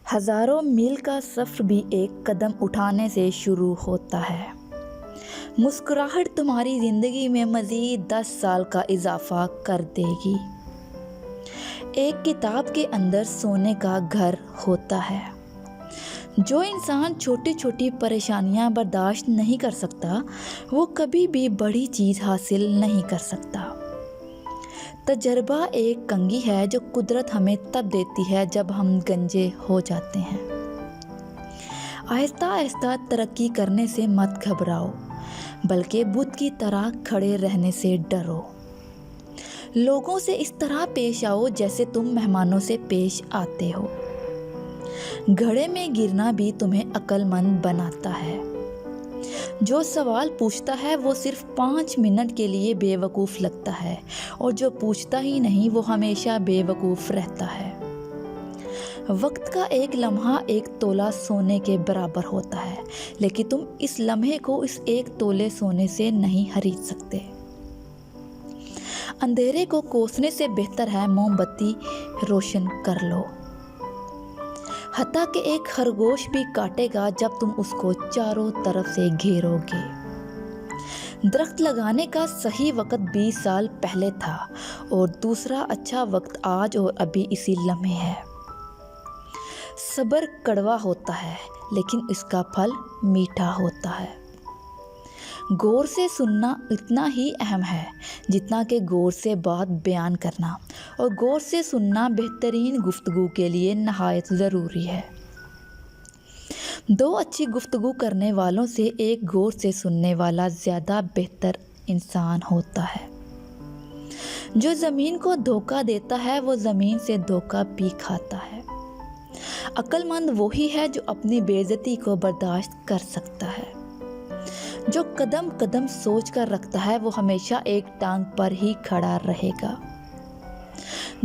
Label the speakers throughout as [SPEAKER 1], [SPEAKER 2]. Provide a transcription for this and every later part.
[SPEAKER 1] ہزاروں میل کا سفر بھی ایک قدم اٹھانے سے شروع ہوتا ہے۔ مسکراہٹ تمہاری زندگی میں مزید 10 سال کا اضافہ کر دے گی۔ ایک کتاب کے اندر سونے کا گھر ہوتا ہے۔ جو انسان چھوٹی چھوٹی پریشانیاں برداشت نہیں کر سکتا وہ کبھی بھی بڑی چیز حاصل نہیں کر سکتا۔ تجربہ ایک کنگھی ہے جو قدرت ہمیں تب دیتی ہے جب ہم گنجے ہو جاتے ہیں۔ آہستہ آہستہ ترقی کرنے سے مت گھبراؤ، بلکہ بت کی طرح کھڑے رہنے سے ڈرو۔ لوگوں سے اس طرح پیش آؤ جیسے تم مہمانوں سے پیش آتے ہو۔ گھڑے میں گرنا بھی تمہیں عقل مند بناتا ہے۔ جو سوال پوچھتا ہے وہ صرف 5 منٹ کے لیے بے وقوف لگتا ہے، اور جو پوچھتا ہی نہیں وہ ہمیشہ بے وقوف رہتا ہے۔ وقت کا ایک لمحہ ایک تولہ سونے کے برابر ہوتا ہے، لیکن تم اس لمحے کو اس ایک تولے سونے سے نہیں خرید سکتے۔ اندھیرے کو کوسنے سے بہتر ہے موم بتی روشن کر لو۔ حتیٰ کہ ایک خرگوش بھی کاٹے گا جب تم اس کو چاروں طرف سے گھیرو گے۔ درخت لگانے کا صحیح وقت 20 سال پہلے تھا، اور دوسرا اچھا وقت آج اور ابھی اسی لمحے ہے۔ صبر کڑوا ہوتا ہے لیکن اس کا پھل میٹھا ہوتا ہے۔ غور سے سننا اتنا ہی اہم ہے جتنا کہ غور سے بات بیان کرنا، اور غور سے سننا بہترین گفتگو کے لیے نہایت ضروری ہے۔ 2 اچھی گفتگو کرنے والوں سے ایک غور سے سننے والا زیادہ بہتر انسان ہوتا ہے۔ جو زمین کو دھوکہ دیتا ہے وہ زمین سے دھوکہ بھی کھاتا ہے۔ عقل مند وہی ہے جو اپنی بے عزتی کو برداشت کر سکتا ہے۔ جو قدم قدم سوچ کر رکھتا ہے وہ ہمیشہ ایک ٹانگ پر ہی کھڑا رہے گا۔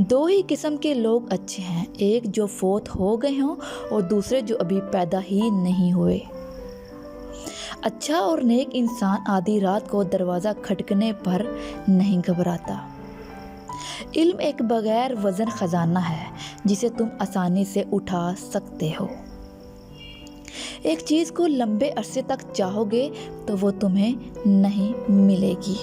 [SPEAKER 1] 2 ہی قسم کے لوگ اچھے ہیں، ایک جو فوت ہو گئے ہوں اور دوسرے جو ابھی پیدا ہی نہیں ہوئے۔ اچھا اور نیک انسان آدھی رات کو دروازہ کھٹکنے پر نہیں گھبراتا۔ علم ایک بغیر وزن خزانہ ہے جسے تم آسانی سے اٹھا سکتے ہو۔ ایک چیز کو لمبے عرصے تک چاہو گے تو وہ تمہیں نہیں ملے گی۔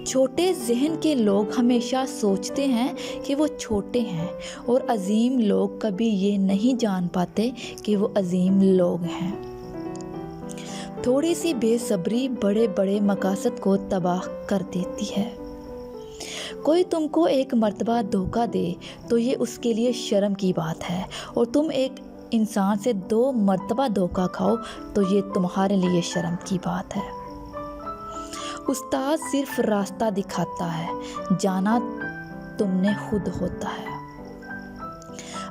[SPEAKER 1] چھوٹے ذہن کے لوگ ہمیشہ سوچتے ہیں کہ وہ چھوٹے ہیں، اور عظیم لوگ کبھی یہ نہیں جان پاتے کہ وہ عظیم لوگ ہیں۔ تھوڑی سی بے صبری بڑے بڑے مقاصد کو تباہ کر دیتی ہے۔ کوئی تم کو ایک مرتبہ دھوکہ دے تو یہ اس کے لیے شرم کی بات ہے، اور تم ایک انسان سے 2 مرتبہ دھوکہ کھاؤ تو یہ تمہارے لیے شرم کی بات ہے۔ استاد صرف راستہ دکھاتا ہے، جانا تم نے خود ہوتا ہے۔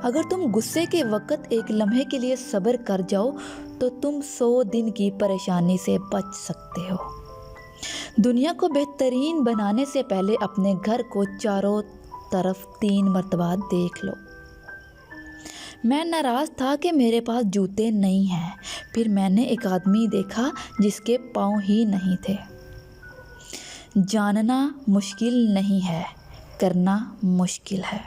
[SPEAKER 1] اگر تم غصے کے وقت ایک لمحے کے لیے صبر کر جاؤ تو تم 100 دن کی پریشانی سے بچ سکتے ہو۔ دنیا کو بہترین بنانے سے پہلے اپنے گھر کو چاروں طرف 3 مرتبہ دیکھ لو۔ میں ناراض تھا کہ میرے پاس جوتے نہیں ہیں، پھر میں نے ایک آدمی دیکھا جس کے پاؤں ہی نہیں تھے۔ جاننا مشکل نہیں ہے، کرنا مشکل ہے۔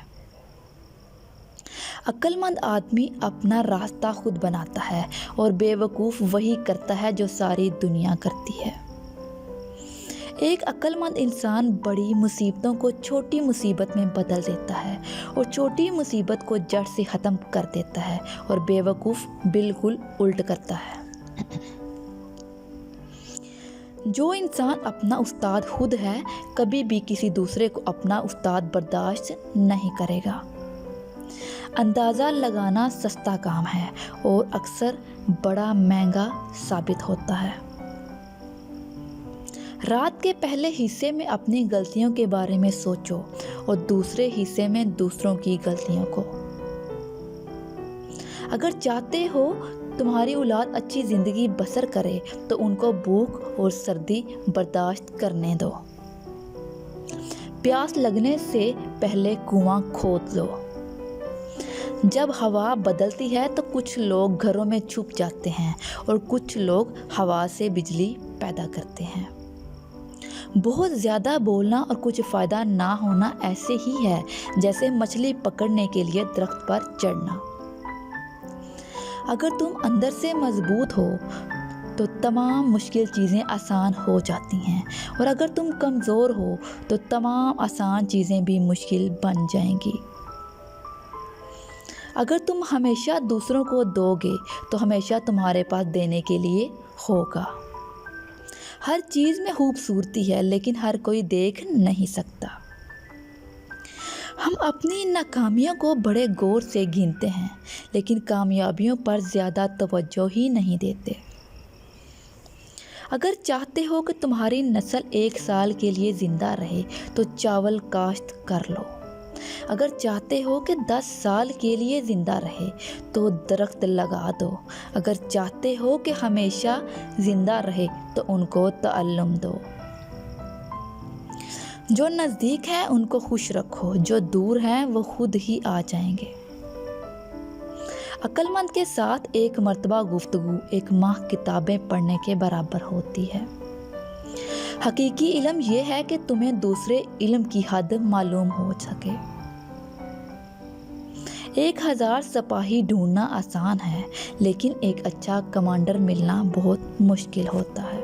[SPEAKER 1] عقل مند آدمی اپنا راستہ خود بناتا ہے، اور بے وقوف وہی کرتا ہے جو ساری دنیا کرتی ہے۔ ایک عقل مند انسان بڑی مصیبتوں کو چھوٹی مصیبت میں بدل دیتا ہے، اور چھوٹی مصیبت کو جڑ سے ختم کر دیتا ہے، اور بے وقوف بالکل الٹ کرتا ہے۔ جو انسان اپنا استاد خود ہے کبھی بھی کسی دوسرے کو اپنا استاد برداشت نہیں کرے گا۔ اندازہ لگانا سستا کام ہے اور اکثر بڑا مہنگا ثابت ہوتا ہے۔ رات کے پہلے حصے میں اپنی غلطیوں کے بارے میں سوچو، اور دوسرے حصے میں دوسروں کی غلطیوں کو۔ اگر چاہتے ہو تمہاری اولاد اچھی زندگی بسر کرے تو ان کو بھوک اور سردی برداشت کرنے دو۔ پیاس لگنے سے پہلے کنواں کھود لو۔ جب ہوا بدلتی ہے تو کچھ لوگ گھروں میں چھپ جاتے ہیں، اور کچھ لوگ ہوا سے بجلی پیدا کرتے ہیں۔ بہت زیادہ بولنا اور کچھ فائدہ نہ ہونا ایسے ہی ہے جیسے مچھلی پکڑنے کے لیے درخت پر چڑھنا۔ اگر تم اندر سے مضبوط ہو تو تمام مشکل چیزیں آسان ہو جاتی ہیں، اور اگر تم کمزور ہو تو تمام آسان چیزیں بھی مشکل بن جائیں گی۔ اگر تم ہمیشہ دوسروں کو دو گے تو ہمیشہ تمہارے پاس دینے کے لیے ہوگا۔ ہر چیز میں خوبصورتی ہے لیکن ہر کوئی دیکھ نہیں سکتا۔ ہم اپنی ناکامیوں کو بڑے غور سے گنتے ہیں لیکن کامیابیوں پر زیادہ توجہ ہی نہیں دیتے۔ اگر چاہتے ہو کہ تمہاری نسل 1 سال کے لیے زندہ رہے تو چاول کاشت کر لو۔ اگر چاہتے ہو کہ 10 سال کے لیے زندہ رہے تو درخت لگا دو۔ اگر چاہتے ہو کہ ہمیشہ زندہ رہے تو ان کو تعلم دو۔ جو نزدیک ہیں ان کو خوش رکھو، جو دور ہیں وہ خود ہی آ جائیں گے۔ عقل مند کے ساتھ ایک مرتبہ گفتگو 1 ماہ کتابیں پڑھنے کے برابر ہوتی ہے۔ حقیقی علم یہ ہے کہ تمہیں دوسرے علم کی حد معلوم ہو سکے۔ 1000 سپاہی ڈھونڈنا آسان ہے لیکن ایک اچھا کمانڈر ملنا بہت مشکل ہوتا ہے۔